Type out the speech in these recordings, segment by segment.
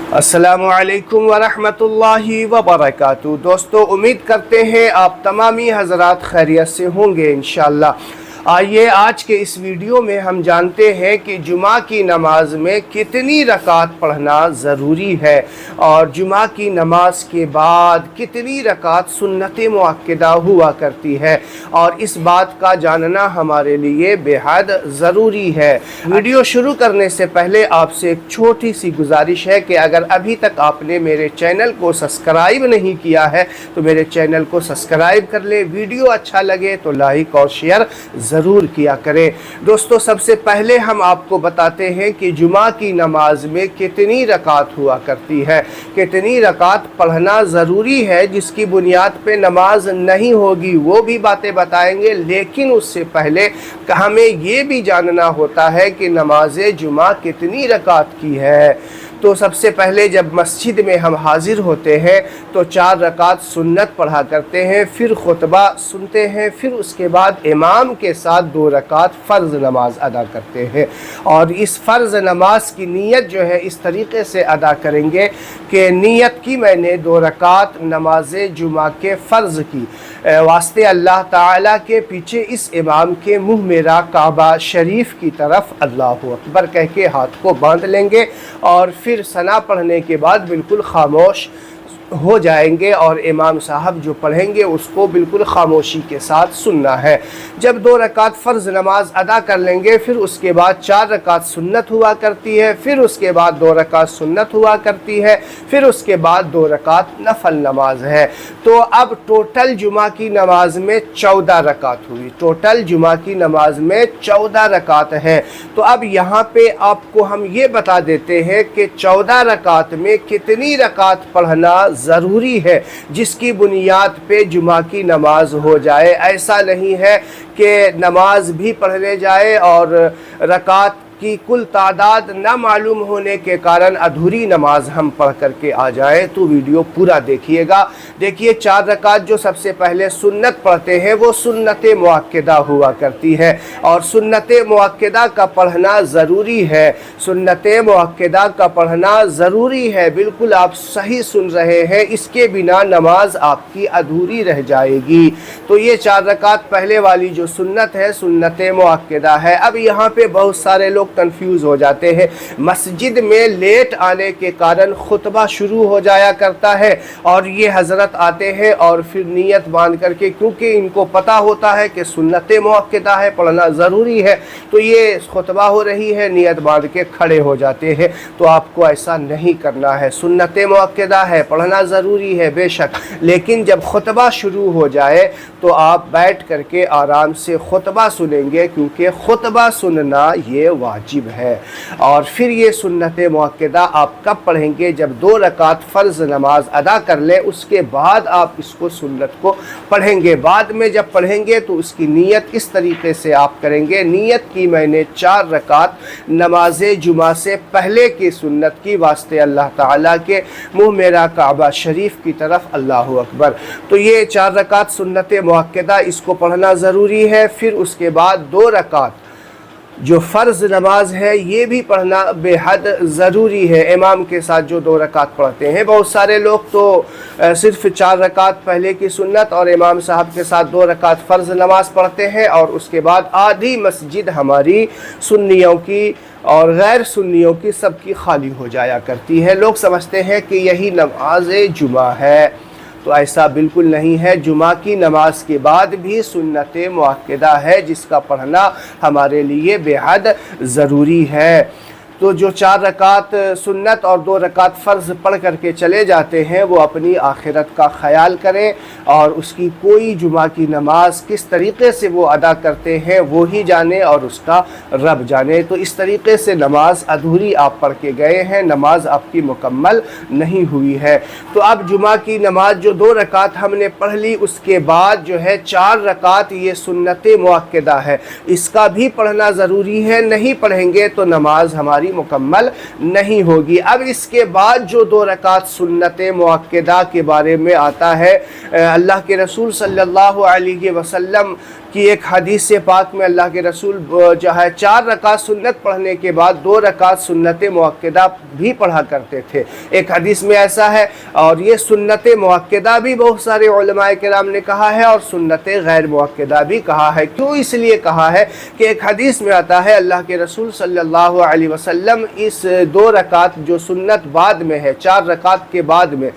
अस्सलामुअलैकुम वरहमतुल्लाहि वबरकातुहू। दोस्तों, उम्मीद करते हैं आप तमामी हज़रात खैरियत से होंगे इंशाअल्लाह। आइए आज के इस वीडियो में हम जानते हैं कि जुमा की नमाज में कितनी रकात पढ़ना ज़रूरी है और जुमा की नमाज के बाद कितनी रकात सुन्नत मुअक्कदा हुआ करती है, और इस बात का जानना हमारे लिए बेहद ज़रूरी है। वीडियो शुरू करने से पहले आपसे एक छोटी सी गुजारिश है कि अगर अभी तक आपने मेरे चैनल को सब्सक्राइब नहीं किया है तो मेरे चैनल को सब्सक्राइब कर ले। वीडियो अच्छा लगे तो लाइक और शेयर ज़रूर किया करें। दोस्तों, सबसे पहले हम आपको बताते हैं कि जुमा की नमाज में कितनी रकात हुआ करती है, कितनी रकात पढ़ना ज़रूरी है, जिसकी बुनियाद पे नमाज नहीं होगी वो भी बातें बताएंगे। लेकिन उससे पहले हमें ये भी जानना होता है कि नमाज जुमा कितनी रकात की है। तो सबसे पहले जब मस्जिद में हम हाजिर होते हैं तो 4 रकात सुन्नत पढ़ा करते हैं, फिर खुतबा सुनते हैं, फिर उसके बाद इमाम के साथ 2 रकात फ़र्ज़ नमाज अदा करते हैं। और इस फ़र्ज़ नमाज की नीयत जो है इस तरीक़े से अदा करेंगे कि नीयत की मैंने 2 रकात नमाज जुमा के फ़र्ज़ की वास्ते अल्लाह ताला के पीछे इस इमाम के मुँह मेरा काबा शरीफ की तरफ अल्लाहु अकबर कह के हाथ को बांध लेंगे और फिर सना पढ़ने के बाद बिल्कुल खामोश हो जाएंगे और इमाम साहब जो पढ़ेंगे उसको बिल्कुल खामोशी के साथ सुनना है। जब 2 रकात फ़र्ज़ नमाज अदा कर लेंगे फिर उसके बाद 4 रकात सुन्नत हुआ करती है, फिर उसके बाद 2 रकात सुन्नत हुआ करती है, फिर उसके बाद 2 रकात नफल नमाज है। तो अब टोटल जुमा की नमाज में 14 रकात हुई। टोटल जुमा की नमाज में 14 रकात है। तो अब यहाँ पे आपको हम ये बता देते हैं कि 14 रकात में कितनी रकात पढ़ना ज़रूरी है जिसकी बुनियाद पे जुमा की नमाज हो जाए। ऐसा नहीं है कि नमाज भी पढ़ने जाए और रकात की कुल तादाद ना मालूम होने के कारण अधूरी नमाज हम पढ़ करके आ जाए। तो वीडियो पूरा देखिएगा। देखिए, 4 रकात जो सबसे पहले सुन्नत पढ़ते हैं वो सुन्नत मुअक्कदा हुआ करती है और सुन्नत मुअक्कदा का पढ़ना ज़रूरी है। सुन्नत मुअक्कदा का पढ़ना ज़रूरी है। बिल्कुल आप सही सुन रहे हैं, इसके बिना नमाज आपकी अधूरी रह जाएगी। तो ये 4 रकात पहले वाली जो सुन्नत है सुन्नत मुअक्कदा है। अब यहाँ पे बहुत सारे लोग कंफ्यूज हो जाते हैं। मस्जिद में लेट आने के कारण खुतबा शुरू हो जाया करता है और ये हजरत आते हैं और फिर नियत बांध करके, क्योंकि इनको पता होता है कि सुन्नत मुअक्कदा है, पढ़ना ज़रूरी है, तो ये खुतबा हो रही है, नियत बांध के खड़े हो जाते हैं। तो आपको ऐसा नहीं करना है। सुन्नत मुअक्कदा है, पढ़ना ज़रूरी है बेशक, लेकिन जब खुतबा शुरू हो जाए तो आप बैठ करके आराम से खुतबा सुनेंगे, क्योंकि खुतबा सुनना ये वाजिब है। और फिर ये सुन्नत मुअक्कदा आप कब पढ़ेंगे? जब 2 रकात फ़र्ज़ नमाज अदा कर लें, उसके बाद आप इसको सुन्नत को पढ़ेंगे। बाद में जब पढ़ेंगे तो उसकी नीयत इस तरीके से आप करेंगे, नीयत की मैंने 4 रकात नमाज जुमा से पहले की सुन्नत की वास्ते अल्लाह ताला के मुँह मेरा काबा शरीफ की तरफ अल्लाहु अकबर। तो ये 4 रकात सुन्नत मुअक्कदा, इसको पढ़ना ज़रूरी है। फिर उसके बाद 2 रकात जो फ़र्ज़ नमाज है ये भी पढ़ना बेहद ज़रूरी है। इमाम के साथ जो 2 रकात पढ़ते हैं, बहुत सारे लोग तो सिर्फ 4 रकात पहले की सुन्नत और इमाम साहब के साथ 2 रकात फ़र्ज़ नमाज पढ़ते हैं और उसके बाद आधी मस्जिद हमारी सुन्नियों की और गैर सुन्नियों की सबकी खाली हो जाया करती है। लोग समझते हैं कि यही नमाज जुमा है, तो ऐसा बिल्कुल नहीं है। जुमा की नमाज के बाद भी सुन्नत मुअक्कदा है जिसका पढ़ना हमारे लिए बेहद ज़रूरी है। तो जो 4 रकात सुन्नत और 2 रकात फ़र्ज़ पढ़ करके चले जाते हैं वो अपनी आखिरत का ख्याल करें और उसकी कोई जुमा की नमाज किस तरीक़े से वो अदा करते हैं वो ही जाने और उसका रब जाने। तो इस तरीक़े से नमाज अधूरी आप पढ़ के गए हैं, नमाज आपकी मुकम्मल नहीं हुई है। तो अब जुमा की नमाज जो 2 रकात हमने पढ़ ली, उसके बाद जो है 4 रकात ये सुन्नत मुअक्कदा है, इसका भी पढ़ना ज़रूरी है। नहीं पढ़ेंगे तो नमाज हमारी मुकम्मल नहीं होगी। अब इसके बाद जो 2 रकात सुन्नत मुअक्कदा के बारे में आता है, अल्लाह के रसूल सल्लल्लाहु अलैहि वसल्लम कि एक हदीस पाक में अल्लाह के रसूल जो है 4 रकात सुन्नत पढ़ने के बाद 2 रकात सुन्नत मुअक्कदा भी पढ़ा करते थे। एक हदीस में ऐसा है, और ये सुन्नत मुअक्कदा भी बहुत सारे उलमाए किराम ने कहा है और सुन्नत गैर मुअक्कदा भी कहा है। क्यों इसलिए कहा है कि एक हदीस में आता है अल्लाह के रसूल सल्लल्लाहु अलैहि वसल्लम इस 2 रकात जो सुन्नत बाद में है, 4 रकात के बाद में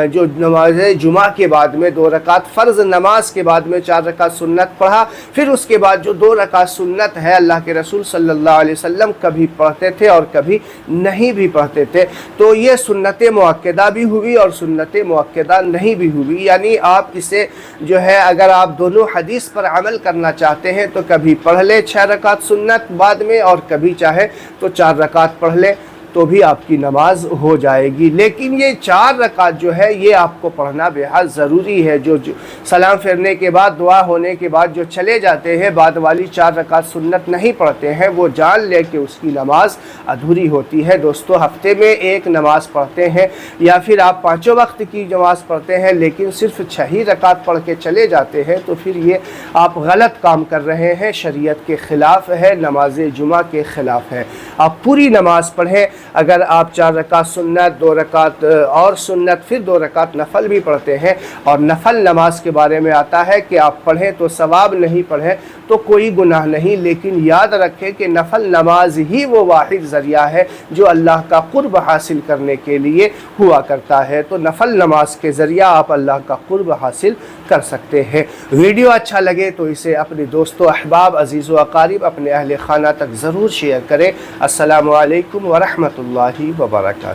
जो नमाज जुमा के बाद में 2 रकात फ़र्ज़ नमाज के बाद में 4 रकात सुन्नत पढ़ा, फिर उसके बाद जो 2 रकात सुन्नत है अल्लाह के रसूल सल्लल्लाहु अलैहि वसल्लम कभी पढ़ते थे और कभी नहीं भी पढ़ते थे। तो ये सुन्नत मुअक्कदा भी हुई और सुन्नत मुअक्कदा नहीं भी हुई। यानी आप इसे जो है अगर आप दोनों हदीस पर अमल करना चाहते हैं तो कभी पढ़ ले 6 रकात सुन्नत बाद में और कभी चाहे तो 4 रकात पढ़ ले, तो भी आपकी नमाज हो जाएगी। लेकिन ये 4 रकात जो है ये आपको पढ़ना बेहद ज़रूरी है। जो सलाम फेरने के बाद दुआ होने के बाद जो चले जाते हैं बाद वाली 4 रकात सुन्नत नहीं पढ़ते हैं, वो जान ले कि उसकी नमाज अधूरी होती है। दोस्तों, हफ्ते में एक नमाज पढ़ते हैं या फिर आप 5 वक्त की नमाज पढ़ते हैं लेकिन सिर्फ 6 ही रकात पढ़ के चले जाते हैं, तो फिर ये आप गलत काम कर रहे हैं, शरीयत के ख़िलाफ़ है, नमाज जुमा के ख़िलाफ़ है। आप पूरी नमाज पढ़ें। अगर आप 4 रकात सुन्नत, 2 रकात और सुन्नत, फिर 2 रकात नफल भी पढ़ते हैं, और नफल नमाज के बारे में आता है कि आप पढ़ें तो सवाब, नहीं पढ़ें तो कोई गुनाह नहीं। लेकिन याद रखें कि नफल नमाज ही वो वाहिद ज़रिया है जो अल्लाह का कुर्ब हासिल करने के लिए हुआ करता है। तो नफल नमाज के ज़रिया आप अल्लाह का कुर्ब हासिल कर सकते हैं। वीडियो अच्छा लगे तो इसे अपने दोस्तों, अहबाब, अजीज़ व अकारिब, अपने अहल खाना तक ज़रूर शेयर करें। अस्सलामु अलैकुम व रहमतुल्लाहि व बरकातहू।